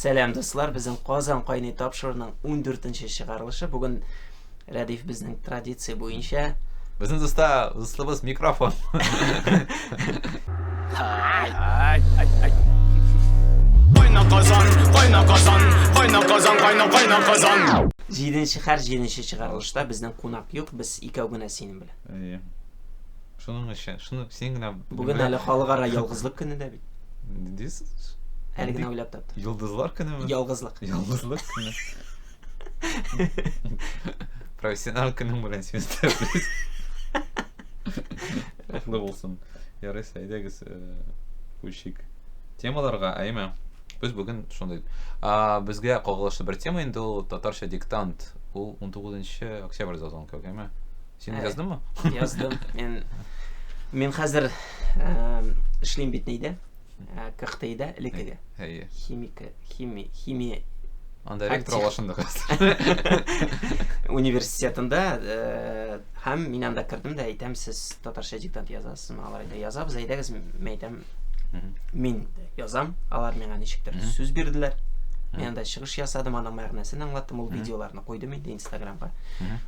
Сәлем достар, біздің Қазан қайны тапшырының 14-ші шығарылышы. Бүгін Радиф біздің традиция бойынша біздің достарымыз микрофон. Жетінші шығарылышта біздің қонақ жоқ, біз икәу гына сенің біле. Шуның сен гына бүгін әлі халықара ялғызлық күні де бит. Не дейсіз? Әлі гына ойлап тапты. Йолдызлар күні ме? Ялғызлық. Yıldızlar günü. Profesyonel günün bilen seni təbrik. Rəhmət olsun. Yarısı aydagız көшік. Темаларға әйме. Біз бүгін шондай. Бізге қоғылышты бір тема енді ол татарша диктант. Ол 19 октябрь жазған көк әйме. Сен яздың ма? Яздым. Мен қазір ішлейм бетнейді. Кықтайда лекеге. Химия. Анда ректор алашында қазір. Университетында һәм мен анда кірдім де айтам, сіз татарша диктант язасыз ма? Алар айта язабыз, айдагыз, мен айтам, мен язам, алар меңа нешіктір сөз берділер. Мен анда шығыш ясадым, аның мағынасын аңлаттым, ол видеоларны қойдым енді Инстаграмға.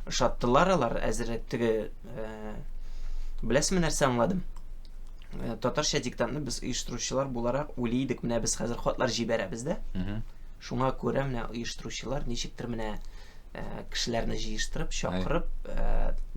Шаттылар, алар әзіреттігі білесім нәрсе аңладым. Татарша диктантны біз ұйыштырушылар боларақ ойлайдық, міне біз қазір хотлар жибәрәбіз де. Шуңа көрә менә ұйыштырушылар ничектер менә кешеләрне җыештырып, чакырып,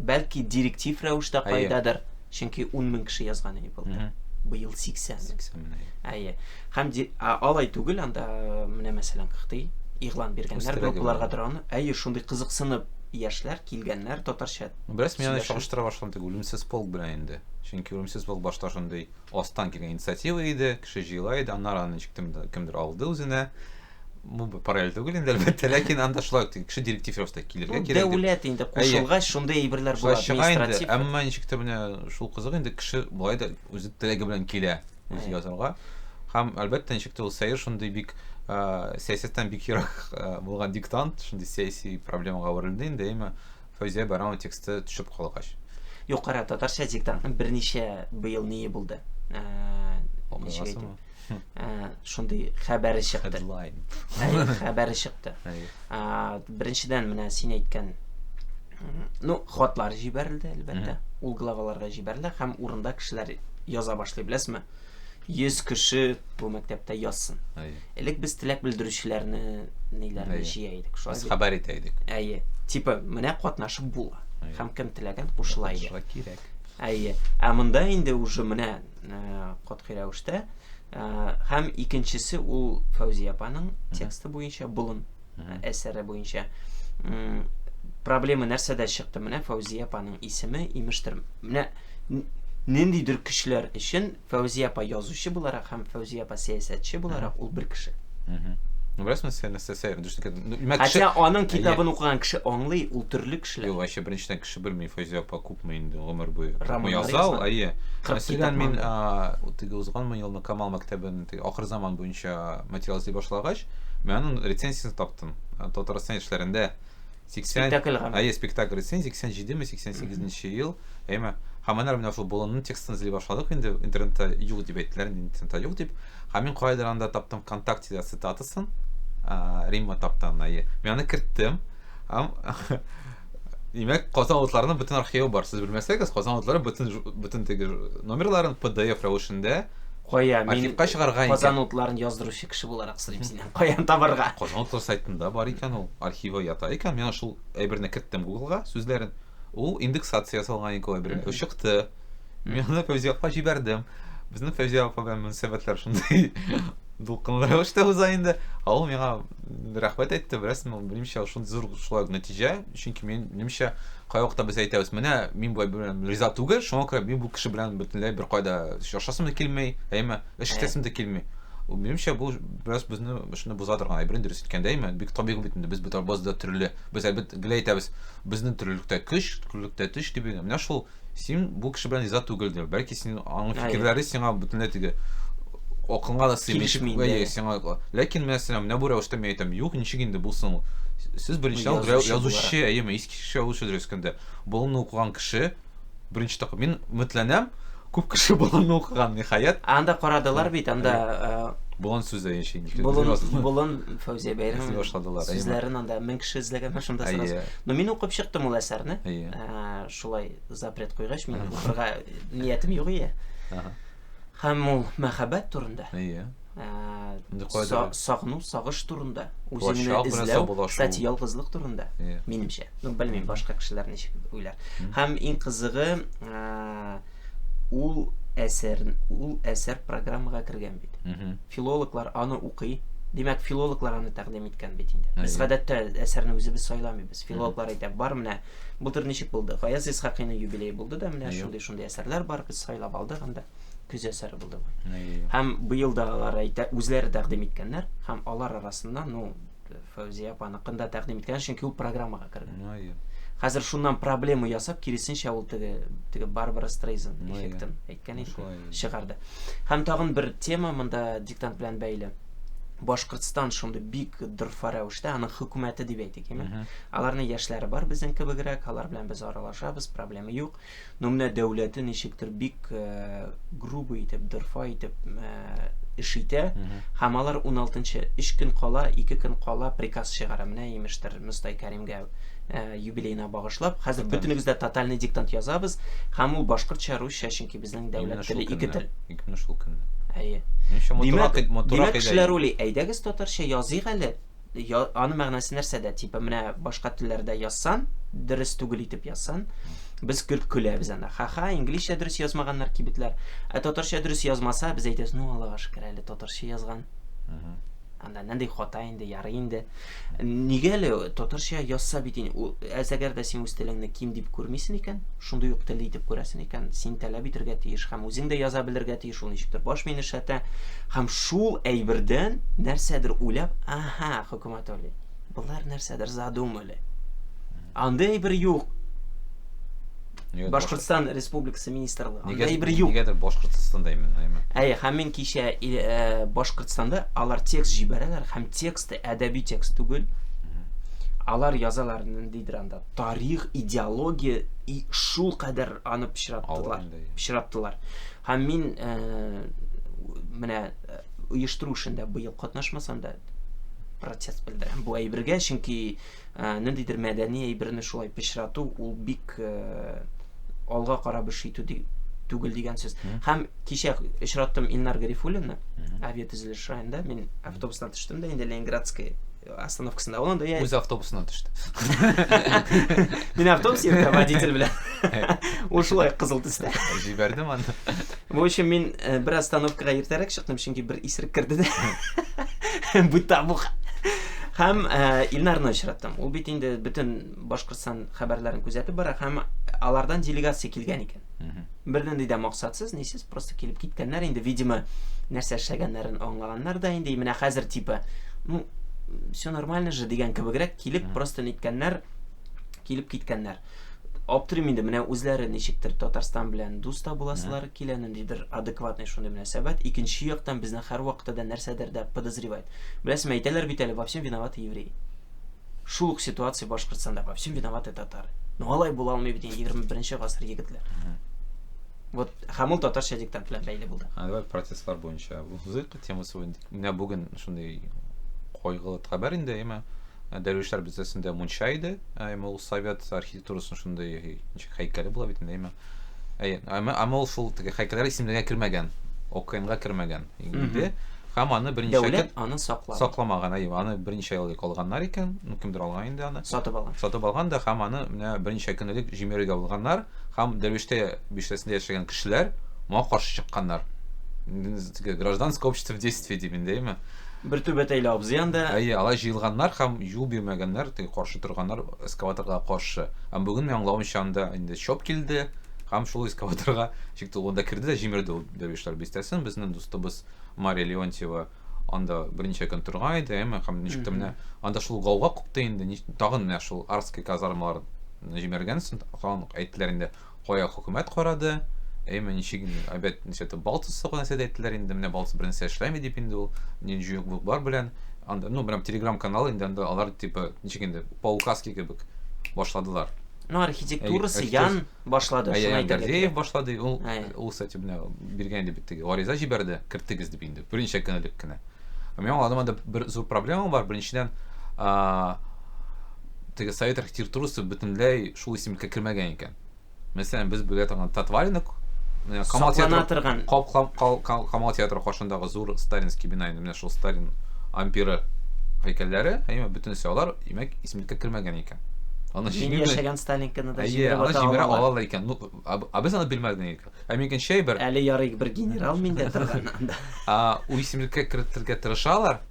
бәлки директив рәвештә кайдадыр, чөнки 10,000 кеше язган иде булды. Быел 80 менә. Әйе. Һәм алай түгел, анда менә мәсәлән кыхтый, игълан биргәннәр группаларга торган, әйе, шундый кызыксынып яшьләр килгәннәр татарча. Бераз менә чагыштыра башлаган үлемсез полк белән инде. Чөнки үлемсез полк башта шундый астан килгән инициатива иде, кеше җыела иде, аннары аны кемдер алды үзенә. Бу параллель түгел инде, әлбәттә, ләкин анда шулай кеше директив рәвештә килергә кирәк. Дәүләт инде кушылгач, шундый әйберләр була, административ. Әмма ничектер менә шул кызык инде, кеше булай да үзе теләге белән килә үзе язарга. Һәм әлбәттә ничектер ул сәер шундый бик сәясәттән бик ерак булган диктант, шундый сәяси проблемага әверелде инде, әмма Фәүзия Байрамова тексты төшеп калгач. Юк, кара, татарча диктантның берничә быел ние булды. Шундый хәбәре чыкты. Хәбәре чыкты. Беренчедән менә син әйткән, хатлар җибәрелде, әлбәттә. Ул главаларга җибәрелде һәм урында кешеләр яза башлый, беләсезме? 100 кеше бу мәктәптә язсын. Элек без теләк белдерүчеләрне ниләрне җыя идек, шулай. Без хәбәр итә идек. Әйе. Типа, менә катнашып була. Һәм кем теләгән кушыла иде. Кирәк. Әйе. Ә монда инде уже менә катгый рәвештә һәм икенчесе ул Фәүзия апаның тексты буенча, булын әсәре буенча. Проблема нәрсәдә чыкты? Менә Фәүзия апаның исеме имештер. Менә ниндидер кешеләр өчен Фәүзия апа язучы буларак һәм Фәүзия апа сәясәтче буларак ул бер кеше. Берәсме сен сәясәт düştүкә. Хәтта аның китабын укыган кеше аңлый, ул төрле кешеләр. Юк, әшә беренчедән кеше белми Фәүзия апа күпме инде гомер буе. Язал, әйе. Мәсәлән, мин теге узган елны Камал мәктәбен ахыр заман буенча материал эзли башлагач, мен аның рецензиясын таптым. Татарстан эшләрендә 80 спектакль рецензия 87-88 ел. Әйме, һәммәләр менә шул болынның текстын эзли башладык инде интернетта юк дип әйттеләр, интернетта юк дип. Һәм мин кайдыр анда таптым ВКонтакте цитатасын. Римма таптан, әйе. Мен аны керттем. Димәк, Казан утларының бөтен архивы бар. Сез белмәсәгез, Казан утлары бөтен теге номерларын PDF рәвешендә кая, мин Казан утларын утларын яздыручы кеше буларак сорыйм синнән. Каян табарга? Казан утлары сайтында бар икән ул, архивы ята икән. Мен шул әйберне керттем Google-га, сүзләрен. Ул индексация ясалган икән әйберне. Чыкты. Мен аны Фәүзия апага җибәрдем. Безнең Фәүзия апа белән мөнәсәбәтләр шундый дулкынлы рәвештә уза инде. Ул миңа рәхмәт әйтте, беләсезме, минемчә шундый зур шулай нәтиҗә, чөнки минемчә кай вакытта без әйтәбез, менә мин бу белән риза түгел, шуңа күрә мин бу кеше белән бөтенләй бер кайда яшасым да килмәй, әйме, эш итәсем дә килми. Ул минемчә бу бераз безне шуны бузадырган әйберен дөрес иткәндә, әйме, бик табигый бит инде, без бит базда төрле, без әлбәттә гелә әйтәбез, безнең төрлелектә көч, төрлелектә төш дип, менә шул син бу кеше белән риза түгел дип, бәлки син аның фикерләре сиңа бөтенләй теге окынга да сыймый, сиңа. Ләкин мәсәлән, менә бу рәвештә мен әйтәм, юк, ничек инде булсын. Сез беренче язучы, әйеме, иске кеше язучы дөрескәндә. Булны укыган кеше беренче мин мөтләнәм, күп кеше булны укыган ниһаят. Анда карадылар бит, анда Булан сүзе яши. Болын Фәүзия Бәйрәм башладылар. сүзләрен анда 1000 кеше эзләгән шунда сразу. Но мин укып чыктым ул әсәрне. Шулай запрет куйгач, мин укырга ниятем юк иде. Һәм ул мәхәббәт турында. Сагыну, сагыш турында. Үзеңне эзләү, кстати, ялгызлык турында. Минемчә. Ну, белмим, башка кешеләр ничек уйлар. Һәм иң кызыгы, ул әсәр программага кергән бит. Филологлар аны укый. Димәк, филологлар аны тәкъдим иткән бит инде. Без гадәттә әсәрне үзебез сайламыйбыз. Филологлар әйтә, бар менә, былтыр ничек булды? Гаяз Исхакыйның юбилее булды да, менә шундый әсәрләр бар, без сайлап алдык анда. Күз әсәре булды. Һәм быел да алар әйтә, үзләре тәкъдим иткәннәр, һәм алар арасында, ну, Фәүзия апаныкында тәкъдим иткән, чөнки ул программага кергән. Хәзер шуннан проблема ясап, киресенчә ул теге Барбара Стрейзен эффектын әйткән иде, чыгарды. Һәм тагын бер тема монда диктант белән бәйле. Башкортстан шундый бик дөрфа рәвештә аның хөкүмәте дип әйтик, аларның яшьләре бар безнең кебегрәк, алар белән без аралашабыз, проблема юк. Но менә дәүләте ничектер бик грубый итеп, дөрфа итеп эш итә, һәм алар 16-нчы 3 көн кала, 2 көн кала приказ чыгара, менә имештер Мостай Кәримгә юбилейна багышлап, хәзер бөтенегез дә тотальный диктант язабыз, һәм ул башкортча, русча, чөнки безнең дәүләт теле 2 тел. Икенче шул көнне. Димәк, кешеләр уйлый, әйдәгез татарча языйк әле. Аны мәгънәсе нәрсәдә? Типа менә башка телләрдә язсан, дөрес түгел итеп язсан, без көләбез анда. Ха-ха, инглизчә дөрес язмаганнар кибетләр. Татарча дөрес язмаса, без әйтәбез, ну Аллага шөкер, әле татарча язган. Анда нинди хата инде, ярый инде. Нигә әле татарча язса бит инде, әгәр дә син үз телеңне ким дип күрмисең икән, шундый ук тел итеп күрәсең икән, син таләп итәргә тиеш, һәм үзең дә яза белергә тиеш, ул ничектер баш миен эшләтә, һәм шул әйбердән нәрсәдер уйлап, аха, хөкүмәт уйлый. Булар нәрсәдер задумали. Андай әйбер юк. Башкортстан Республикасы министрлыгы. Андай әйбер юк. Нигәдер Башкортстанда именно. Һәм мин кичә Башкортстанда алар текст җибәрәләр, һәм тексты әдәби текст түгел. Алар язалар ниндидер анда тарих, идеология и шул кадәр аны пычраттылар. Һәм мин менә оештыру эшендә быел катнашмасам да протест белдерәм бу әйбергә, чөнки ниндидер мәдәни әйберне шулай пычрату, ул бик алга карап эш итү түгел дигән сүз. Һәм кичә очраттым Илнар Гарифуллинны, авиатөзелеш районында, мин автобустан төштем дә инде Ленинградская остановкасында. Ул анда үз автобусынан төште. Мин автобус йөртә водитель белән. Ул шулай кызыл төстә. Җибәрдем анда. Бу өчен мин бер остановкага иртәрәк чыктым, чөнки бер исерек керде дә. Бу табук. Һәм Илнарны очраттым. Ул бит инде бөтен Башкортстан хәбәрләрен күзәтеп бара, һәм алардан делегация килгән икән. Бернинди дә максатсыз, нисез, просто килеп киткәннәр инде, видимо, нәрсә эшләгәннәрен аңлаганнар да инде, менә хәзер типа, ну, все нормально же дигән кебегрәк килеп, просто ниткәннәр, килеп киткәннәр. Аптырым инде, менә үзләре ничектер Татарстан белән дуста буласылар, килә ниндидер адекватный шундый мөнәсәбәт. Икенче яктан безне һәр вакытта нәрсәдер дә подозревать. Беләсезме, әйтәләр бит әле, во всем виноваты евреи. Шул ук ситуация Башкортстанда, во всем виноваты татары. Ну алай була алмый бит 21-нче гасыр егетләр. Вот һәм ул татарча диктант белән бәйле булды. Давай протестлар буенча узыйк темасы буенча. Менә бүген шундый кайгылы хәбәр инде, әмма дәрвишләр бездәсендә мунча иде, әмма ул совет архитектурасын шундый һәйкәле була бит инде, әмма ул шул теге һәйкәлләр исемлегә кермәгән, ОКНга кермәгән инде. Һәм аны беренче дәүләт аны сакламаган, аны беренче ел калганнар икән, кемдер алган инде аны. Сатып алган да, һәм аны менә беренче көнлек җимерүгә булганнар, һәм дәрвиштә биштәсендә яшәгән кешеләр моңа каршы чыкканнар. Гражданское общество в действии дип инде, бер түбәтәйле абзый анда. Алай җыелганнар һәм юл бирмәгәннәр, теге каршы торганнар эскаваторга каршы. Һәм бүген мен аңлавымча анда инде шоп килде, һәм шул эскаваторга чыкты, анда кирде дә җимерде ул дәрвишләр бистәсен. Безнең дустыбыз Мария Леонтьева анда беренче көн торган иде, һәм ничектер менә анда шул гауга купты инде, тагын менә шул Арский казармалар җимергәнсен, әйттеләр инде, кая хөкүмәт карады. Ничек әбәт ничәтә Балтус сагынасы әйттеләр инде, менә Балтус беренче эшләми дип инде ул нинҗи юк бар белән. Анда, ну, прям Telegram каналы инде анда алар типа ничек инде по указке кебек башладылар. Ну, архитектурасы ян башлады. Гордеев башлады. Ул кстати менә биргән дип бит гариза җибәрде, кертегез дип инде. Беренче көнлек кенә. Мен аңладым, бер зур проблема бар. Беренчедән, теге совет архитектурасы бөтенләй шул исемлеккә кергән икән. Мәсәлән, без белә торган Татваринок, Камал театры кашындагы зур сталинский бина инде. Менә шул Сталин ампиры һәйкәлләре, бөтенесе алар, имәк, исемлеккә кергән икән. Аны яшәгән Сталинканы да җибәрә алалар икән. Ну, без аны белмәгән икән. Микән шәй бер. Әле ярый бер генерал миндә торганнан да. У исемлеккә кертергә тырышалар,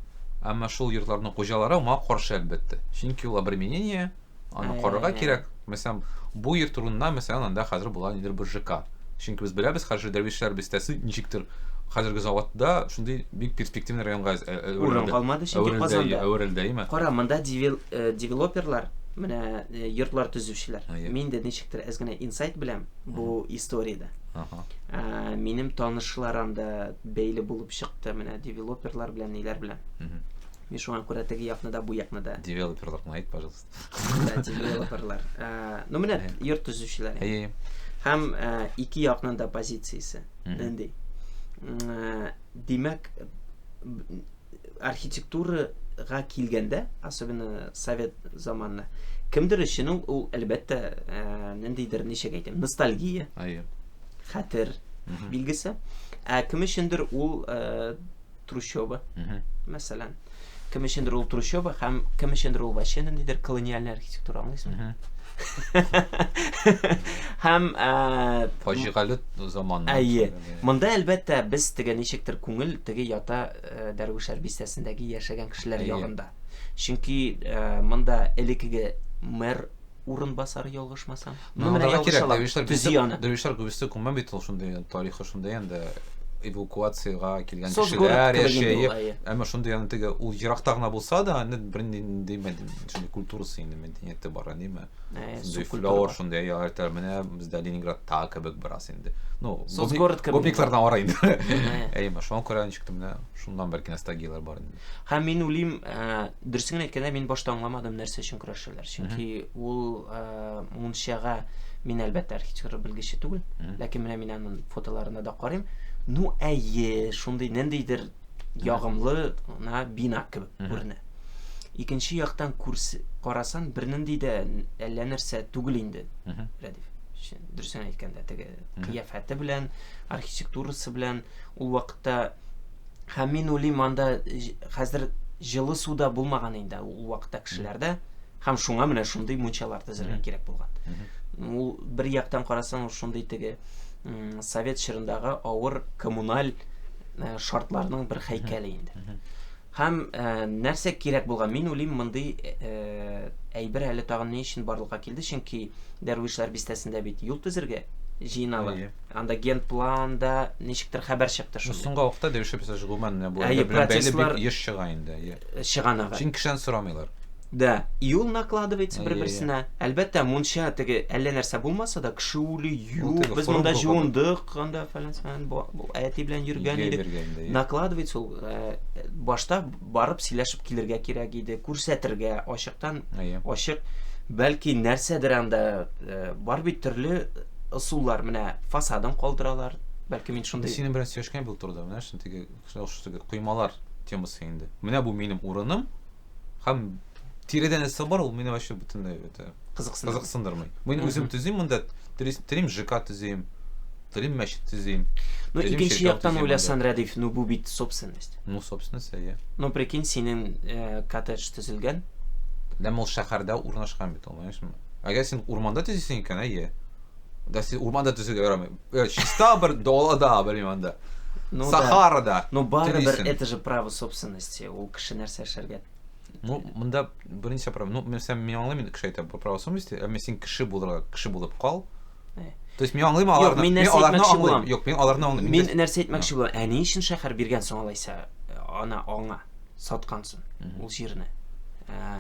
әмма шул йортларның хуҗалары моңа каршы әлбәттә. Чөнки ул обременение, аны карарга кирәк. Мәсәлән, бу йорт турында, мәсәлән, анда хәзер булган нидер бер ЖК. Чөнки без беләбез, хәзер дәрвишләр бистәсе ничектер хәзерге заводда шундый бик перспективный районга урын калмады, чөнки Казанда. Әверелдә, Кара, монда девелоперлар, менә йортлар төзүчеләр. Мин дә ничектер әз генә инсайт беләм бу историядә. Минем танышларымда бәйле булып чыкты менә девелоперлар белән, ниләр белән. Мин шуңа күрә теге якны да, бу якны да. Девелоперларны әйт, пожалуйста. Да, девелоперлар. Ну менә йорт төзүчеләр. Һәм ике якның да позициясе. Нинди? Димәк, архитектурага килгәндә, особенно совет заманында, кемдер өчен ул әлбәттә ниндидер ничек әйтәм, ностальгия, хәтер билгесе. Кем өчендер ул трущоба, мәсәлән. Кем өчендер ул трущоба һәм кем өчендер ул вообще ниндидер колониаль архитектура, аңлыйсызмы? Һәм фаҗигале заманнан. Монда әлбәттә без теге ничектер күңел теге ята Дәрвишләр бистәсендәге яшәгән кешеләр ягында. Чөнки монда элекеге мэр урынбасары ялгышмасам. Дәрвишләр күбесе күмән бит ул шундый тарихы шундый инде. Эвакуацияга килгән кешеләр яшәеп, әмма шундый аны теге ул еракта гына булса да, бер нинди шундый культурасы инде, мәдәнияте бар, әниме. Флор шундый яратар, менә бездә Ленинградта кебек бераз инде. Ну, гопниклардан ара инде. Шуңа күрә ничек менә шуннан бәлки ностальгиялар бар инде. Һәм мин уйлыйм, дөресен әйткәндә, мин башта аңламадым нәрсә өчен көрәшәләр. Чөнки ул мунчага мин әлбәттә архитектура белгече түгел, ләкин менә мин аның фотоларына да карыйм. Ну, шундый ниндидер ягымлы бина кебек күренә. Икенче яктан карасаң, бер нинди дә әллә нәрсә түгел инде. Дөресен әйткәндә, теге кыяфәте белән, архитектурасы белән ул вакытта һәм мин уйлыйм, анда хәзер җылы суда булмаган инде ул вакытта кешеләрдә, һәм шуңа менә шундый мунчалар төзергә кирәк булган. Ул бер яктан карасаң, шундый теге совет чорындагы авыр коммуналь шартларның бер һәйкәле инде. Һәм нәрсә кирәк булган? Мин уйлыйм, мондый әйбер әле тагын ни өчен барлыкка килде? Чөнки Дәрвишләр бистәсендә бит юл төзергә җыйналар. Анда генпланда ничектер хәбәр чыкты шундый. Соңгы вакытта Дәрвишләр бистәсе гомән бу бәйле еш чыга инде. Чыганага. Чөнки кешән сорамыйлар. Да, юл накладывается бер-берсенә. Әлбәттә, мунча теге әллә нәрсә булмаса да, кеше уйлый, без монда җуындык, анда фәлән бу әти белән йөргән идек. Накладывается ул башта барып сөйләшеп килергә кирәк иде, күрсәтергә ачыктан ачык. Бәлки нәрсәдер анда бар бит төрле ысуллар, менә фасадын калдыралар. Бәлки мин шундый. Синең белән сөйләшкән бул турыда, менә шундый куймалар темасы инде. Менә бу минем урыным. Һәм тиредән нәрсә бар, ул мине вообще бөтенләй кызыксындырмый. Мин үзем төзим монда, телим ЖК төзим, телим мәчет төзим. Ну, икенче яктан уйласан, Рәдиф, ну бу бит собственность. Ну, собственность, Ну, прикинь, синең коттедж төзелгән. Ләм ул шәһәрдә урнашкан бит, аңлаешмы? Әгәр син урманда төзисең икән, да син урманда төзергә ярамый. Чиста бер далада, белмим анда. Сахарада. Ну, барыбер это же право собственности, ул кеше нәрсә эшләргә. Ну, монда беренче право. Ну, мен аңлыйм, кеше әйтә, право собственности, әмма син кеше булып кал. То есть мен аңлыйм аларны. Мен аларны аңлыйм. Юк, мен аларны аңлыйм. Мин нәрсә әйтмәкче булам. Ни өчен шәһәр биргән соң алайса, аңа саткансың ул җирне.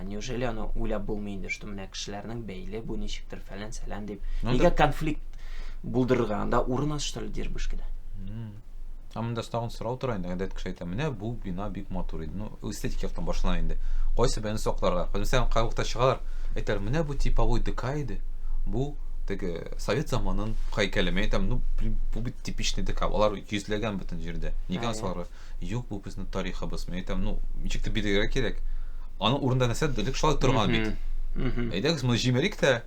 Неужели аны уйлап булмый инде, что менә кешеләрнең бәйле бу ничектер фәлән дип. Нигә конфликт булдырырга, анда урын что ли Дербышкада? Монда тагын сорау тора инде, әдәт кеше әйтә, менә бу бина бик матур иде. Ну, эстетик яктан башлана инде. Кайсы бәйне сокларга. Мәсәлән, кайвакта чыгалар, әйтәләр, менә бу типовой ДК иде. бу теге совет заманын хайкелеме әйтәм, ну бу бит типичный ДК. Алар йөзләгән бөтен җирдә. Нигә алар? Юк, бу безнең тарихыбыз. Мен әйтәм, ну ничек тә бирергә кирәк. Аның урында нәрсә дилек шулай торган бит. Әйдәгез, моны җимерик тә.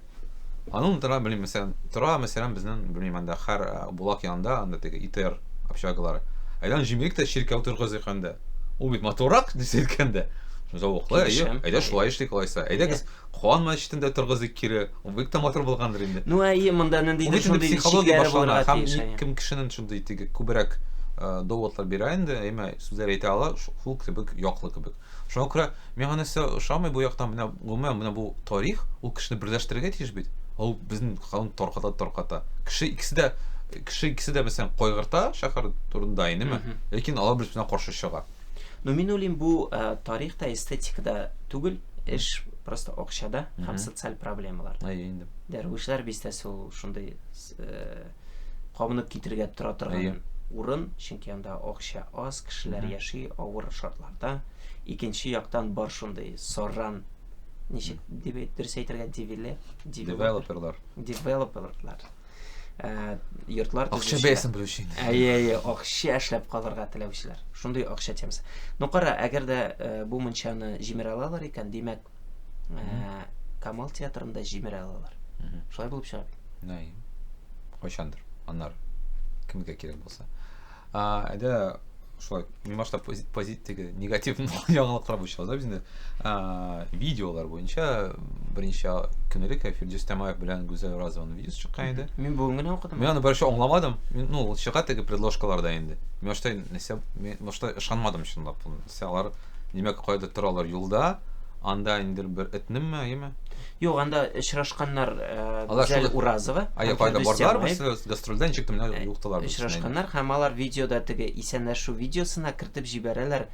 Аның тора белмим, мәсәлән, безнең белмим анда һәр булак янында анда теге ИТР общагалары. Әйдән җимерик тә ширкә утыргызык анда. Ул бит моторак дисәткәндә. Завоклы, әйдә шулай эшлик алайса. Әйдәгез, Хуан мәчетендә торгызык кире. Ул бик тә мотор булгандыр инде. Ну монда нинди шундый психология башлана. Һәм кем кешенең шундый теге күбрәк доводлар бирә инде, әмма сүзләр әйтә ала, шул кебек яклы кебек. Шуңа күрә миңа нәрсә ошамый бу яктан менә бу тарих, ул кешене берләштерергә тиеш бит. Ул безнең халык тарката. Кеше икесе дә мәсәлән кайгырта шәһәр турында инеме? Ләкин алар безне каршы чыга. Ну мин уйлыйм, бу тарихта, эстетикада түгел, эш просто акчада һәм социаль проблемалар. Инде. Дәрвишләр бистәсе ул шундый кабынып китергә тора торган урын, чөнки анда акча аз, кешеләр яши авыр шартларда. Икенче яктан бар шундый сорран, ничек дип әйтергә, девелоперлар. Йортлар акча бәясен белүче. Акча эшләп калырга теләүчеләр. Шундый акча темасы. Ну кара, әгәр дә бу мунчаны җимерә алалар икән, димәк, Камал театрында җимерә алалар. Шулай булып чыга. Кайчандыр. Аннар кемгә кирәк булса. Әйдә шулай, мин башта позитив, негатив яңалыклар буенча безне видеолар буенча беренче көнлек эфирдә Стамаев белән Гүзәл Разованың видеосы чыккан иде. Мин бүген генә укыдым. Мин аны бершә аңламадым. Ну, чыга теге предложкаларда инде. Мин башта ышанмадым чынлап. Алар димәк кайда торалар юлда, анда инде бер этнеме, яме? Юк, анда очрашканнар Гүзәл Уразова. Кайда бардылар, без гастрольдән чыктым, менә юктылар. Очрашканнар һәм алар видеода теге исәнләшү видеосына кертеп җибәрәләр.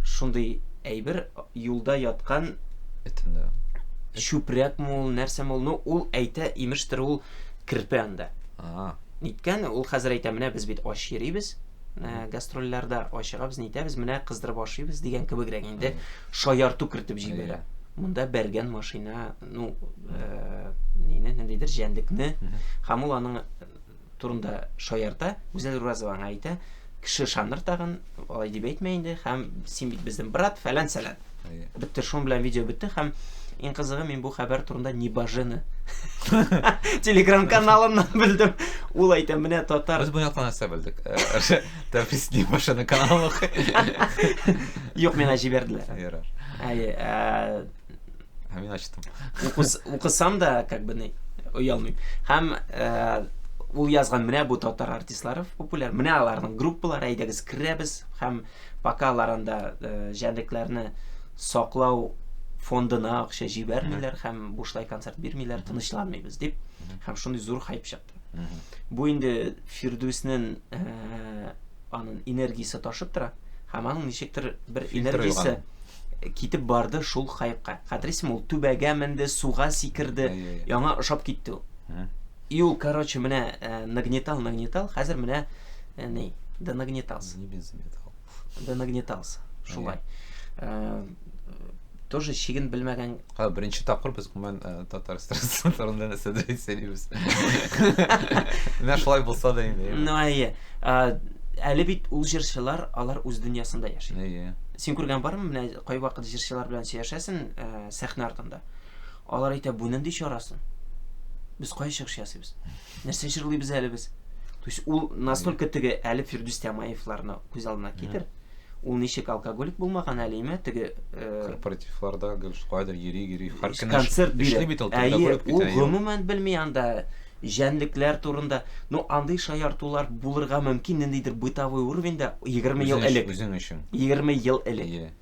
Шундый әйбер юлда яткан этендә. Чүпрәкме ул, нәрсәме ул? Ну, ул әйтә, имештер ул кирпе анда. Ниткән ул хәзер әйтә, менә без бит аш йөрибез. Гастрольләрдә ашыгабыз, нитәбез, менә кыздырып ашыйбыз дигән кебегрәк инде шаярту кертеп җибәрә. Монда бәргән машина, ну, ниндидер җәндекне, һәм ул аның турында шаярта, Гүзәл Уразованың әйтә, кеше ышаныр тагын, алай дип әйтмә инде, һәм син бит безнең брат, фәлән-сәлән. Бетте, шуның белән видео бетте, һәм иң кызыгы, мин бу хәбәр турында Небожены Telegram каналыннан белдем. Ул әйтә, менә татар. Без бу яктан нәрсә белдек? Тәфсир Небожены каналы. Юк, менә җибәрделәр. Ярар. Мин ачтым. Укысам да, как бы, уялмыйм. Һәм ул язган, менә бу татар артистлары популяр. Менә аларның группалары, әйдәгез керәбез, һәм пока аларында җәндекләрне саклау фондына акча җибәрмиләр һәм бушлай концерт бирмиләр, тынычланмыйбыз дип, һәм шундый зур хайп чыкты. Бу инде Фирдүснең аның энергиясе ташып тора, һәм аның ничектер бер энергиясе китеп барды шул хайпка. Хәтерсезме, ул түбәгә менде, суга сикерде, яңа ошап китте ул. И ул, короче, менә нагнетал, хәзер менә да нагнетался. Да нагнетался. Шулай. Тоже чиген белмәгән. Беренче тапкыр без гомән Татарстан турында нәрсә сөйлибез. Менә шулай булса да инде. Ну, әле бит ул җырчылар, алар үз дөньясында яши. Син күргән бармы, менә кай вакыт җырчылар белән сөйләшәсең сәхнә артында. Алар әйтә, бу нинди чарасы? Без кай чыгыш ясыйбыз? Нәрсә җырлыйбыз әле без? То есть ул настолько теге әле Фирдүс Тямаевларны күз алдына китер. Ул ничек алкоголик булмаган әле име, теге корпоративларда кайдыр йөри, һәр көн концерт бирә. Ул гомумән белми анда җәнлекләр турында. Ну, андый шаяртулар булырга мөмкин ниндидер бытовой уровеньда 20 ел элек. 20 ел элек.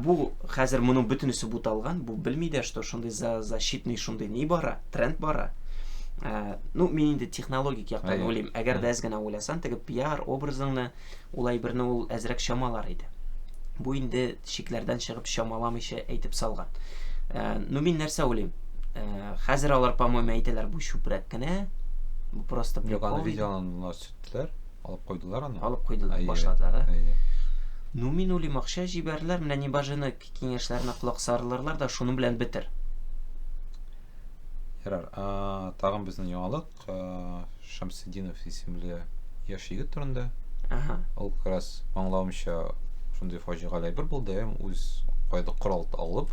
Бу хәзер моның бөтенесе буталган, бу белми дә, что шундый защитный шундый ни бара, тренд бара. Ну, мин инде технологик яктан уйлыйм. Әгәр дә әз генә уйласаң, теге пиар образыңны улай берне ул әзрәк чамалар иде. Бу инде шикләрдән чыгып чамаламыйча әйтеп салган. Ну, мин нәрсә уйлыйм? Хәзер алар, по-моему, әйтәләр, бу чүпрәк кенә. Бу просто прикол. Видеоны сүттеләр, алып койдылар аны. Алып койдылар, башладылар. Ну, мин уйлыйм, акча җибәрләр, менә Небожены киңәшләренә колак сарылырлар да шуның белән бетер. Ярар. Тагын безнең яңалык Шамсетдинов исемле яшь егет турында. Ага. Ул как раз аңлавымча шундый фаҗигале әйбер булды. Үз кайда корал алып,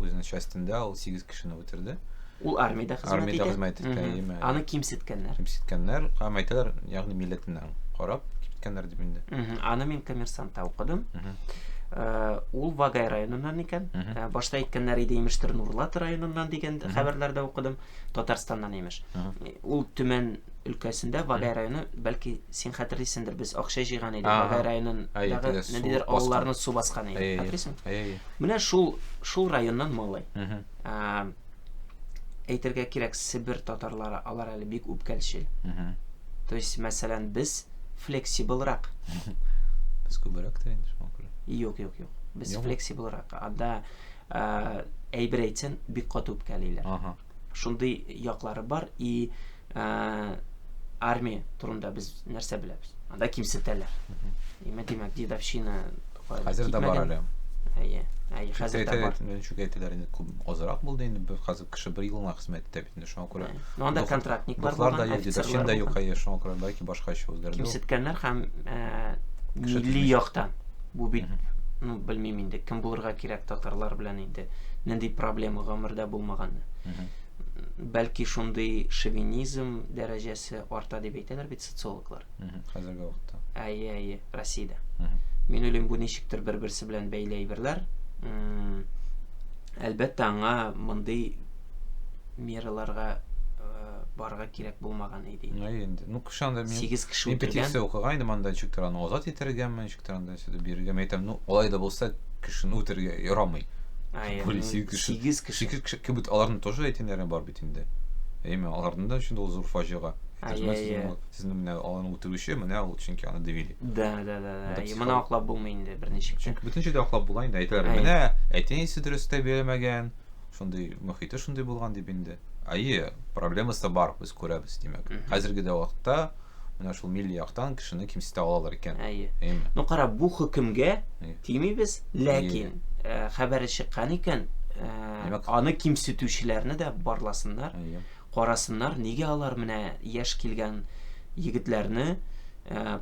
үзенең частендә ул 8 кешене үтерде. Ул армиядә хезмәт итә. Армиядә хезмәт иткән. Аны кимсеткәннәр. Кимсеткәннәр, һәм әйтәләр, ягъни милләтеннән карап кимсеткәннәр дип инде. Аны мин Коммерсантта укыдым. Ул Вагай районыннан икән. Башта әйткәннәр иде, имештер, Нурлат районыннан дигән хәбәрләрдә укыдым. Татарстаннан имеш. Ул Төмән өлкәсендә Вагай районы, бәлки син хәтерлисеңдер, без акча җыйган иде. Вагай районындагы ниндидер авылларны су баскан иде. Хәтерлисеңме? Менә шул районнан малай. Әйтергә кирәк, Себер татарлары алар әле бик үпкәлчел. То есть, мәсәлән, без флексибелрак. Без күбрәк тә инде шуңа күрә. Юк. Без флексибелрак. Анда әйбер әйтсәң, бик каты үпкәлиләр. Шундый яклары бар. И армия турында без нәрсә беләбез? Анда кимсетәләр. Димәк, дедовщина Хәзер дә бар әле. Хәзер дә бар. Мен шуга әйтәләр инде, азрак булды инде. Хәзер кеше 1 елга хезмәт итә бит инде шуңа күрә. Анда контрактниклар булган, офицерлар да юк, шуңа күрә бәлки башкача үзгәрде. Кимсеткәннәр һәм милли яктан. Бу бит, белмим инде, кем булырга кирәк татарлар белән инде. Нинди проблема гомердә булмаганны. Бәлки шундый шовинизм дәрәҗәсе арта дип әйтәләр бит социологлар. Хәзерге вакытта. Россиядә. Мин уйлыйм, бу ничектер бер-берсе белән бәйле әйберләр. Әлбәттә, аңа мондый мераларга барга кирәк булмаган иде. Инде. Кушанда мин 8 кеше үтергән. Петиция укыгайным, анда чиктер аны азат итәргәме, чиктер анда сиде бирергә. Әйтәм, алай да булса, кешене үтергә ярамый. 8 кеше кебек аларның тоже әйтәләр бар бит инде. Аларның да шундый зур фаҗига. Сезнең менә аларны үтерүче, менә ул чөнки аны дивили. Да. Моны аклап булмый инде берничек. Чөнки бүтәнчә дә аклап була инде. Әйтәләр, менә әйтәсе дөрес тә белмәгән. Шундый мөхите шундый булган дип инде. Проблемасы бар, без күрәбез, димәк. Хәзерге дә вакытта менә шул милли яктан кешене кимсетә алалар икән. Кара, бу хөкемгә тимибез, ләкин хәбәре чыккан икән, аны кимсетүчеләрне дә барласыннар, карасыннар, нигә алар менә яшь килгән егетләрне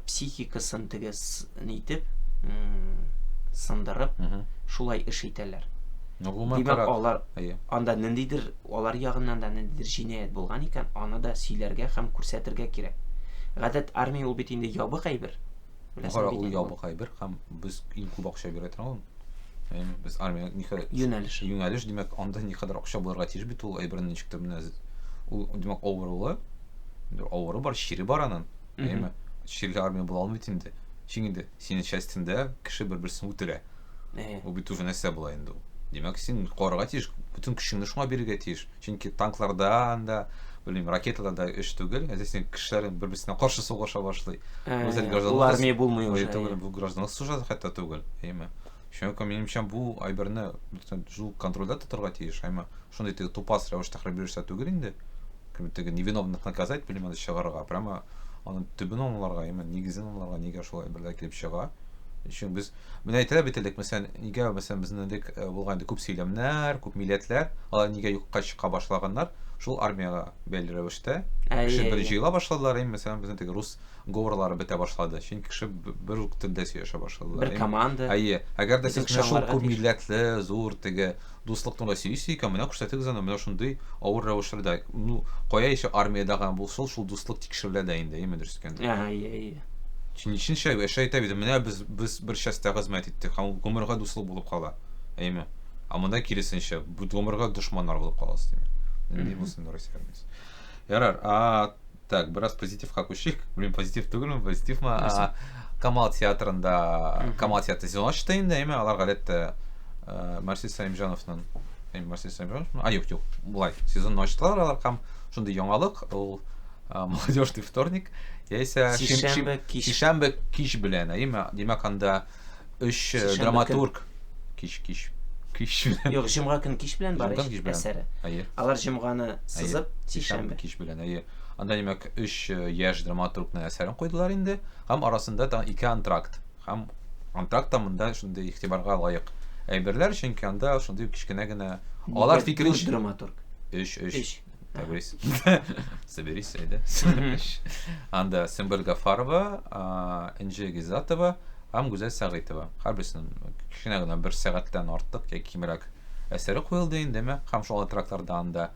психикасын тигез нитеп, сындырып, шулай эш итәләр. Димәк, алар анда ниндидер, алар ягыннан да ниндидер җинаять булган икән, аны да сөйләргә һәм күрсәтергә кирәк. Гадәт, армия ул бит инде ябык әйбер. Ул ябык әйбер һәм без иң күп акча бирә торган. Без армия юнәлеш, димәк, анда никадәр акча булырга тиеш бит ул әйберне ничектер менә ул, димәк, авыры бар, шире бар аның. Ширле армия була алмый инде. Чөнки синең частендә кеше бер-берсен үтерә. Ул бит уже нәрсә була инде ул. Димәк, син карарга тиеш, бүтән көчеңне шуңа бирергә тиеш. Чөнки танкларда анда, белмим, ракеталарда эш түгел, әзәсен кешеләр бер-берсенә каршы сугыша башлый. Ул армия булмый уже. Бу гражданлык сугышы хәтта түгел. Шуңа минемчә бу әйберне шул контрольдә тотарга тиеш. Шундый тупас рәвештә хәрбирсә түгел инде. Кемтеге невиновных наказать, белмәде чыгарга, прямо аны төбен аңларга, нигезен аңларга, нигә шулай берләр килеп чыга. Чөнки без менә әйтәләр бит элек, мәсәлән, нигә безнеңдәк булган күп сөйләмнәр, күп милләтләр, алар нигә юкка чыга башлаганнар, шул армиягә бәйле рәвештә кеше бер җыела башладылар, мәсәлән, безнең рус говорлары бетә башлады. Чөнки кеше бер телдә сөйләшә башладылар. Бер команда. Әгәр дә сез шул күп милләтле, зур теге дуслыктан да сөйсез икән, менә күрсәтегез аны, менә шундый авыр рәвештә, кая ишә армиядагы булса, шул дуслык тикшерелә дә инде, дөрес икән. Чинчинчә әйтә бит, менә без бер частьтә хезмәт иттек, һәм гомергә дуслык булып кала. Монда киресенчә, бу гомергә дошманнар булып каласыз, димәк. Инде булсын Россия армиясе. Ярар, так, бераз позитивка күчик. Блин, позитив түгелме? Позитивме? Камал театрында, Камал театры сезон ачты инде, алар гадәттә Марсель Сәлимҗановның, Марсель Сәлимҗанов? Юк, булай. Сезон ачтылар алар һәм шундый яңалык, ул молодежный вторник, яисә шишәмбе кич белән, димәк, анда 3 драматург кич. Юк, җомга көн кич белән бар әсәре. Алар җомганы сызып, шишәмбе кич белән. Анда димәк 3 яшь драматургның әсәрен куйдылар инде, һәм арасында да 2 антракт. Һәм антракт монда шундый игътибарга лаек әйберләр, чөнки анда шундый кичкенә генә алар фикерен драматург. 3 Табрис. Соберись, әйдә. Анда Сөмбел Гафарова, Энҗе Гизатова һәм Гүзәл Сәгыйтова. Һәрберсенең киченә генә 1 сәгатьтән артык яки кимрәк әсәре куелды инде, һәм шул тракторда анда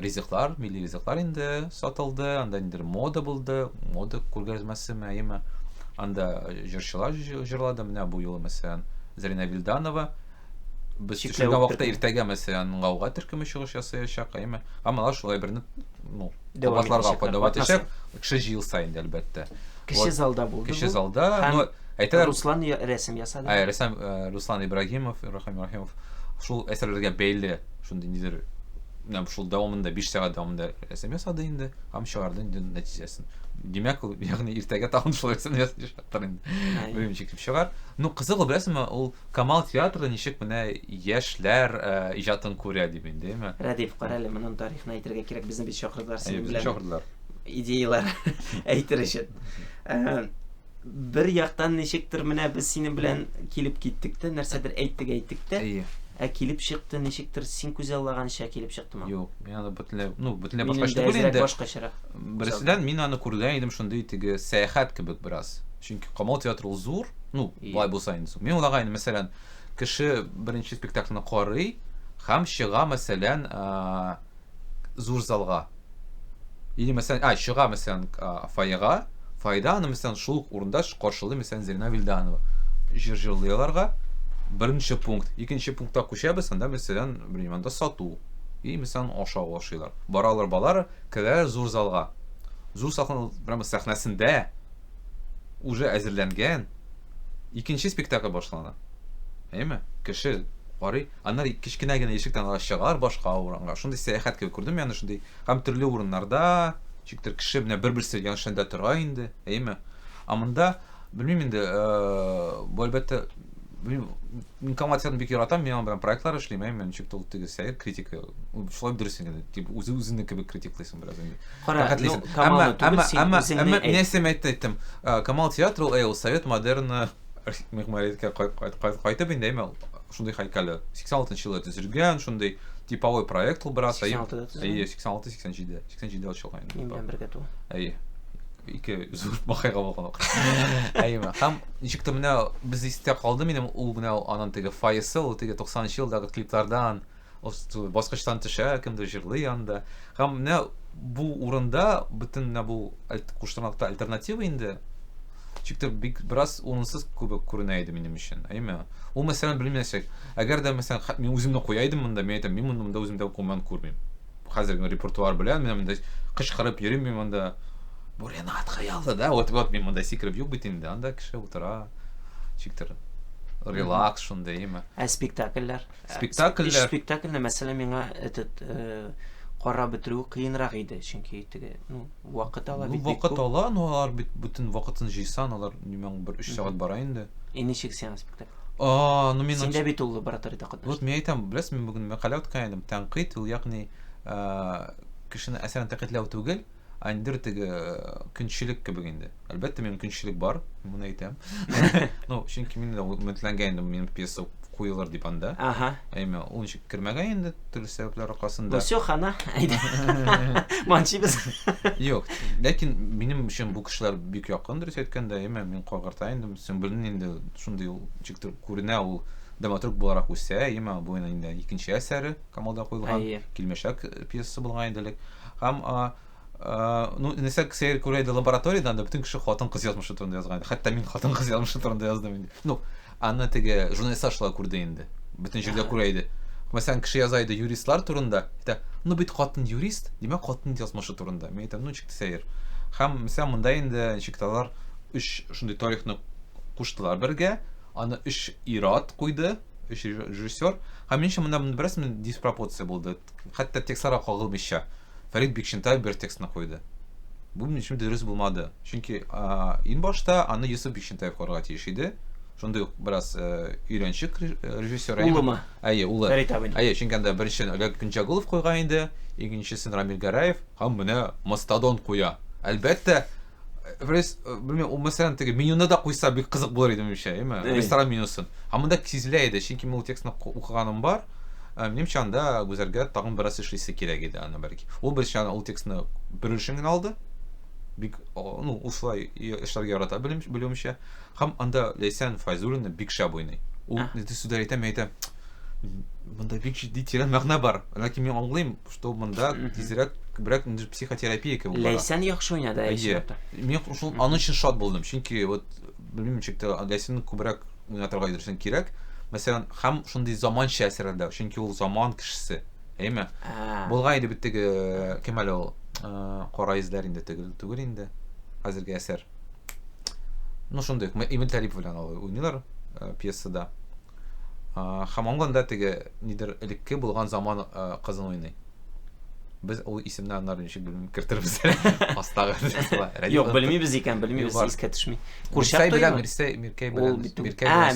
ризыклар, милли ризыклар инде сатылды, анда инде мода булды, мода күргәзмәсеме, әйме. Анда җырчылар җырлады, менә бу юлы мәсәлән Зарина Вилданова. Без төшергән вакытта иртәгә мәсәлән Гауга төркеме чыгыш ясаячак, әйме. Амалар шулай берне, кабатларга кадават итәчәк, кеше җыелса инде әлбәттә. Кеше залда булды. Кеше залда, әйтәләр Руслан рәсем ясады. Рәсем Руслан Ибрагимов, Рахимов шул әсәрләргә бәйле, шундый нидер, менә шул дәвамында 5 сәгать дәвамында рәсем ясады инде, һәм чыгарды инде нәтиҗәсен. Димәк, ул ягъни иртәгә тагын шул рәсем ясаячактыр инде. Белмим, чиклеп чыгар. Кызык беләсезме, ул Камал театры ничек менә яшьләр иҗатын күрә дип инде, әйме. Рәдиф карале, моның тарихын әйтергә кирәк, безне бит чакырдылар синең Безне чакырдылар. Идеялар әйтер өчен. Бер яктан ничектер менә без синең белән килеп киттек тә, нәрсәдер әйттек тә. Килеп чыкты, ничектер син күзаллаганча килеп чыктымы? Юк, мен аны бөтенләй башкача күрдем инде. Башкачарак. Берседән мин аны күргән идем шундый теге сәяхәт кебек бераз. Чөнки Камал театры ул зур, булай булса инде. Мен улаган мәсәлән, кеше беренче спектакльне карый һәм чыга мәсәлән зур залга. Или мәсәлән, чыга мәсәлән фойега, фойеда аны мәсәлән шул урында каршылый мәсәлән Зарина Вилданова. Җырлыйларга Беренче пункт, икенче пунктта күчәбез, анда мәсәлән, белмим, анда сату. И мәсәлән, ашау ашыйлар. Баралар балар, керәләр зур залга. Зур залның прямо сәхнәсендә уже әзерләнгән икенче спектакль башлана. Әйме? Кеше карый, аннары кичкенә генә ишектән чыгар башка урынга. Шундый сәяхәт кебек күрдем, яны шундый һәм төрле урыннарда, чиктер кеше менә бер-берсе янышында тора инде, әйме? Амында, белмим инде, бу әлбәттә Мин Камал театрын бик яратам, мин белән проектлар эшлим, мен ничек ул теге сәер критика, шулай дөрес инде, тип үзен кебек критиклыйсың бераз инде. Әмма мин әсем әйттем, Камал театры ул Совет модерн мәгълүматкә кайтып инде, шундый һәйкәле 86 елда төзелгән, шундый типовой проект ул бераз, 86-87 ачылган инде. Мин белән бергә ту. Ике зур махайга булган. Әйме, һәм ничектер менә без истә калды минем ул менә аның теге файсы, ул теге 90 елдагы клиплардан, башкачтан төшә, кемдер җырлый анда. Һәм менә бу урында бөтен менә бу куштырмакта альтернатива инде. Ничектер бик бераз унсыз күбек күренә иде минем өчен. Әйме, ул мәсәлән белмәсәк, әгәр дә мәсәлән мин үземне куяйдым монда, мен әйтәм, мин монда үземдә куман күрмим. Хәзерге репертуар белән мен монда кычкырып йөрим, мин монда Бу Ренат хаялды, да? Вот мин монда сикереп юк бит инде, анда кеше утыра. Чиктер. Релакс шундый, әйме. Спектакльләр. Спектакльне мәсәлән миңа кара бетерү кыенрак иде, чөнки теге, вакыт ала бит. Вакыт ала, алар бит бүтән вакытын җыйсан, алар нимәң 3 сәгать бара инде. Ничек син спектакль? Мин Синдә бит ул лабораториядә катнашты. Вот мен әйтәм, беләсезме, бүген мәкалә үткән идем, тәнкыйть, ул ягъни кешене әсәрен тәкъитләү түгел, андыр теге көнчелек кебек инде. Әлбәттә, минем көнчелек бар, моны әйтәм. Чөнки мин өметләнгән идем, минем пьеса куелыр дип анда. Әйме, ул ничек кирмәгән инде, төрле сәбәпләр аркасында. Всё, хана, әйдә. Манчибез. Юк, ләкин минем өчен бу кешеләр бик якын, дөрес әйткәндә, әйме, мин кайгырта идем, Сөмбелнең инде шундый ул ничектер күренә, ул драматург буларак үсә, әйме, бу инде икенче әсәре Камалда куелган, килмешәк пьеса булган иде. Һәм нәсәк сәер күрәйде лабораторияда, анда бүтән кеше хатын-кыз язмышы турында язган. Хәтта мин хатын-кыз язмышы турында яздым инде. Аны теге журналистлар шулай күрде инде. Бүтән җирдә күрәйде. Мәсәлән, кеше яза иде юристлар турында. Бит хатын юрист, димәк хатын язмышы турында. Мен әйтәм, ничек сәер. Һәм мәсәлән, монда инде ничекталар 3 шундый тарихны куштылар бергә. Аны 3 ират куйды, 3 режиссер. Һәм минчә монда бераз диспропорция булды. Хәтта текстларга кагылмыйча. Фәрит Бикшентаев бер текстны куйды. Бу ничек дөрес булмады. Чөнки ин башта аны Юсуф Бикшентаев карарга тиеш иде. Шундый бераз өйрәнчек режиссер. Улымы? Улы. Фәрит абый. Чөнки анда беренче Олег Күнчәгулов куйган инде, икенчесен Рамил Гараев, һәм менә Мастодон куя. Әлбәттә, белмим, ул мәсәлән теге менюны да куйса бик кызык булыр иде минемчә, әйме? Ресторан менюсын. Һәм монда сизелә иде, чөнки мин ул текстны укыганым бар. Менимче анда Гүзәргә тагын бераз эшлисе кирәк иде аны бәлки. Ул берчә ул текстны бер алды. Бик ну ушулай эшләргә ярата белүемчә. Һәм анда Ләйсән Файзуллина бик шәп уйный. Ул сүзләр әйтә, монда бик җитди тирән мәгънә бар. Ләкин мин аңлыйм, что монда тизрәк бирәк психотерапия кебек була. Ләйсән яхшы уйнады Мин шул аның өчен шат булдым. Чөнки вот белмим ничектер Ләйсәнне күбрәк уйнатырга ирешен кирәк. Мәсәлән, һәм шундый заманча әсәрләрдә, чөнки ул заман кешесе. Әйме? Булган иде бит теге кем әле ул? Кара изләр инде түгел инде. Хәзерге әсәр. Ну шундый, Имел Талипов белән уйныйлар пьесада. Һәм аңганда теге нидер элекке булган заман кызын уйный. Без ул исемне аннары ничек белмим керттербез. Астагы. Юк, белмибез икән, белмибез, искә төшми. Курчак белән Миркәй белән.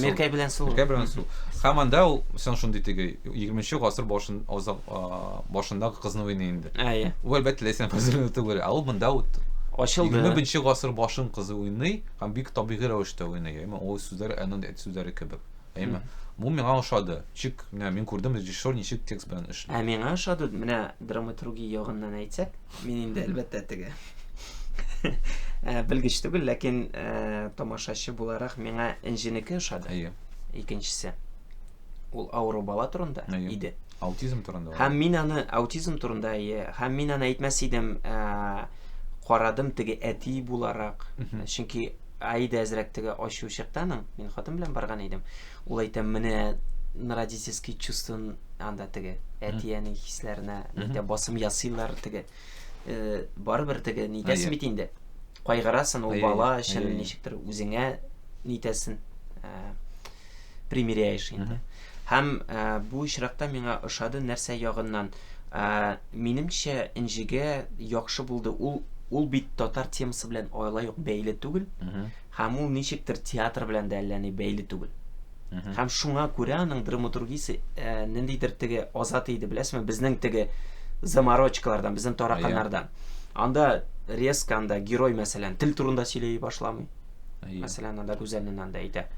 Миркәй белән сул. Һәм анда ул сен шундый теге 20нче гасыр башындагы кызны уйный инде. Ул әлбәттә Ләйсән Фазыловна түгел. Ул монда ачылды. 20нче гасыр башын кызы уйный һәм бик табигый рәвештә уйный. Ул сүзләр аның сүзләре кебек. Бу миңа ошады. Чик, мин күрдем, режиссер ничек текст белән эшләй. Миңа ошады. Менә драматургия ягыннан әйтсәк, мин инде әлбәттә теге белгеч түгел, ләкин тамашачы буларак миңа Энҗинеке ошады. Икенчесе. Ул авыру бала турында иде. Аутизм турында. Һәм мин аны аутизм турында, һәм мин аны әйтмәс идем, карадым теге әти буларак. Чөнки Аида әзрәк теге ачу чыктаның, мин хатын белән барган идем. Ул әйтә, менә родительский чувствон анда теге әтиянең хисләренә нидә басым ясыйлар теге. Барыбер теге нидәсен бит инде. Кайгырасың ул бала өчен ничектер үзеңә нитәсен примеряешь инде. Һәм бу очракта миңа ошады нәрсә ягыннан. Минемчә Энҗигә яхшы булды. Ул бит татар темасы белән алай ук бәйле түгел. Һәм ул ничектер театр белән дә әллә ни бәйле түгел. Һәм шуңа күрә аның драматургиясе ниндидер теге азат иде, беләсезме, безнең теге заморочкалардан, безнең тараканнардан. Анда резко анда герой мәсәлән тел турында сөйләй башламый. Мәсәлән, анда Гүзәлнең анда әйтә.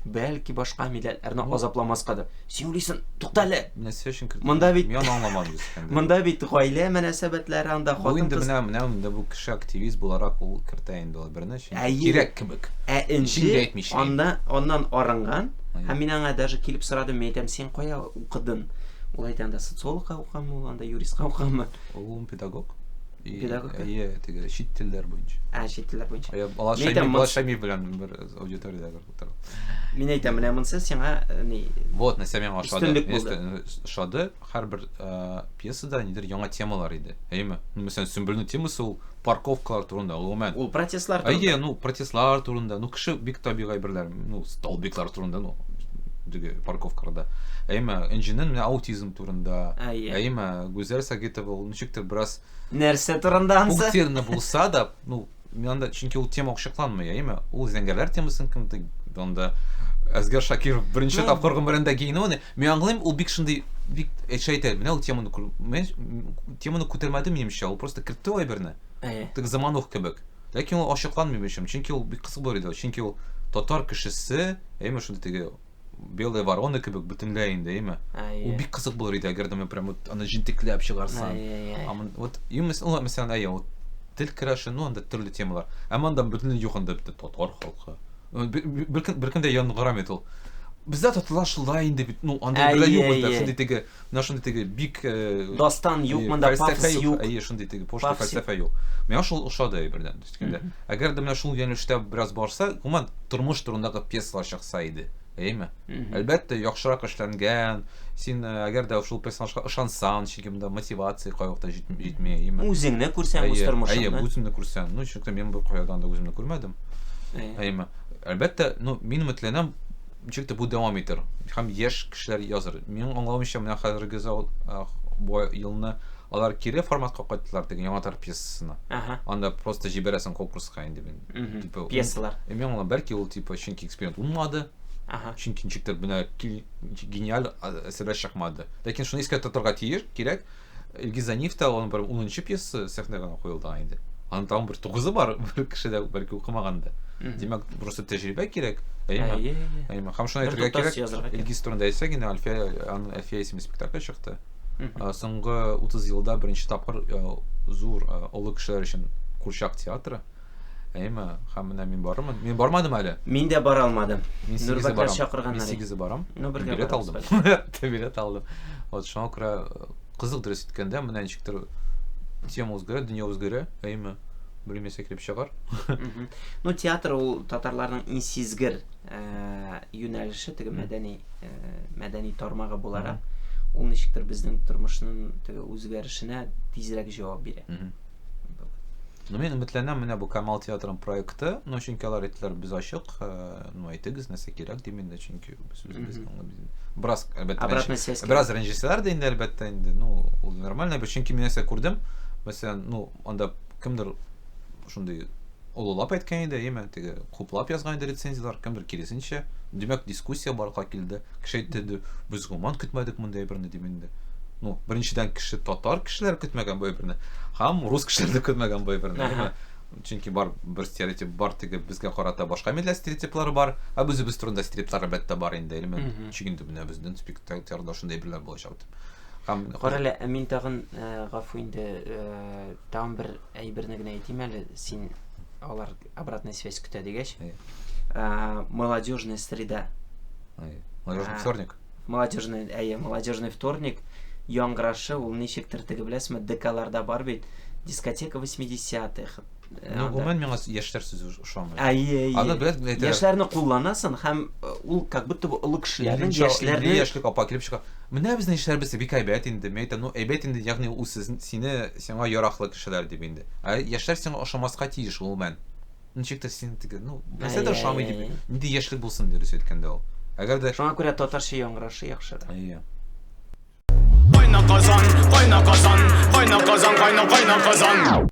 Бәлки башка милләтләрне азапламаскадыр. Син уйлыйсың, тукта әле. Нәрсә өчен кертә? Монда бит мин аңламадым искәндә. Монда бит гаилә мөнәсәбәтләре анда хатын кыз. Менә бу кеше активист буларак ул кертә инде ул берне өчен. Кирәк кебек. Энҗи аннан арынган. Һәм мин аңа даже килеп сорадым, мин әйтәм, син кая укыдың? Ул әйтә, анда социологка укыганмы, ул анда юристка укыганмы? Ул педагог. Педагог. Теге чит телләр буенча. Чит телләр буенча. Алашайми белән бер аудиториядә утырды. Мин әйтәм, менә монсы сиңа ни? Вот, нәрсә миңа ошады. Һәрбер пьесада нидер яңа темалар иде. Әйме? Мәсәлән, Сөмбелнең темасы ул парковкалар турында, гомумән. Ул протестлар турында. Протестлар турында. Кеше бик табигый берләр, столбиклар турында, теге парковкаларда. Әйме, Энҗинең аутизм турында. Әйме, Гүзәл Сагитова ул ничектер бераз нәрсә турында ансы? Пунктирны булса да, мин анда чөнки ул тема ошакланмый, әйме? Ул зәңгәрләр темасын кемдә анда Әзгәр Шакиров беренче тапкыр гомерендә гейнуны, мин аңлыйм, ул бик шундый бик әйтә, менә ул теманы күтәрмәде минемчә, ул просто кертте әйберне. Теге заманух кебек. Ләкин ул ошакланмый минемчә, чөнки ул бик кызык булыр иде, чөнки ул татар кешесе, әйме, шундый теге белая ворона кебек бөтенләй инде, әйме? Ул бик кызык булыр иде, әгәр дә мен прям аны җентекләп чыгарсам. Вот, мәсәлән, тел керәше, анда төрле темалар. Әмма анда бөтенләй юк анда татар халкы. Беркем дә янгырам ит ул. Бездә татарлар шулай инде бит, анда бер юк, шундый теге бик дастан юк, монда пафос юк. Шундый теге пошта фәлсәфә юк. Миңа шул ошады бердән. Әгәр дә менә шул юнәлештә бераз барса, гомумән тормыш турындагы пьесалар чыкса иде. Әйме? Әлбәттә, яхшырак эшләнгән. Син әгәр дә шул персонажга ышансаң, чөнки монда мотивация кайвакта җитмәй, әйме? Үзеңне күрсәң үз тормышыңны. Үземне күрсәң. Чөнки мин бу каядан да үземне күрмәдем. Әйме? Әлбәттә, мин үмитләнәм, чөнки бу дәвам итер. Һәм яшь кешеләр языр. Мин аңлавымча, менә хәзерге бу елны алар кире форматка кайттылар теге яңа тар пьесасына. Анда просто җибәрәсең конкурска инде мин. Типа пьесалар. Мин аңлам, бәлки ул типа чөнки эксперимент булмады. Чөнки ничектер менә гениаль әсәрләр чыкмады. Ләкин шуны искә тотарга кирәк. Илгиз Заниев та аның бер 10нчы пьесасы сәхнәгә куелды инде. Анын тагын бир 9 бар, бир киши дә бәлки укымаганда. Демәк, просто тәҗрибә кирәк. Әйме? Әйме. Һәм шуны әйтергә кирәк. Илгиз турында әйтсәк, инде Альфия исемле спектакль чыкты. Соңгы 30 елда беренче тапкыр зур олы кешеләр өчен Курчак театры. Әйме? Һәм менә мин барырмын. Мин бармадым әле. Мин дә бара алмадым. Мин 8 чакырганнар. Мин 8 барам. Билет алдым. Билет алдым. Вот шуңа күрә кызык дөрес иткәндә, менә ничектер тема үзгәрә, дөнья үзгәрә. Әйме? Белмәсә кирип чыгар. Ну, театр ул татарларның иң сизгер юнәлеше, теге мәдәни тармагы буларак, ул ничектер безнең тормышның теге үзгәрешенә тизрәк җавап бирә. Ну, мен өметләнәм менә бу Камал театрының проекты, ну, чөнки алар әйттеләр, без ачык, ну, әйтегез, нәрсә кирәк димендә, чөнки без бераз, әлбәттә, бераз рәнҗеселәр дә инде, әлбәттә, инде, ну, ул нормально, чөнки мин нәрсә күрдем, мәсәлән, ну, анда кемдер шундый олылап әйткән иде, яме, теге хуплап язган иде рецензиялар, кемдер киресенчә, димәк, дискуссия барлыкка килде. Кеше әйтте, без гоман көтмәдек мондай берне дименде. Ну, беренчедән кеше татар кешеләр көтмәгән бу берне. Һәм рус кешеләр дә көтмәгән бу берне. Чөнки бар бер стереотип бар, теге безгә карата башка милләт стереотиплары бар, ә без турында стереотиплар әлбәттә бар инде, чөнки менә безнең спектакльләрдә шундый берләр булачак. Карале, мин тагын гафу инде, тагын бер әйберне генә әйтим әле, син алар обратная связь көтә дигәч. Молодежная среда. Молодежный вторник. Молодежный вторник. Яңгырашы, ул ничектер теге беләсезме, ДКларда бар бит, дискотека 80-х. Ну, гомумән миңа яшьләр сүзе ошамый. Аны яшьләрне кулланасың һәм ул как будто олы кешеләрнең яшьләрне яшьлек апа килеп чыга. Менә безнең яшьләр без бик әйбәт инде, мәйтә, ну әйбәт инде, ягъни ул сиңа яраклы кешеләр дип инде. Яшьләр сиңа ошамаска тиеш ул мен. Ничектер син теге, ну, нәрсә дә ошамый дип. Инде яшьлек булсын дип әйткәндә ул. Әгәр дә шуңа күрә татарча яңгырашы яхшырак. Кайна казан, кайна казан, кайна казан, кайна казан.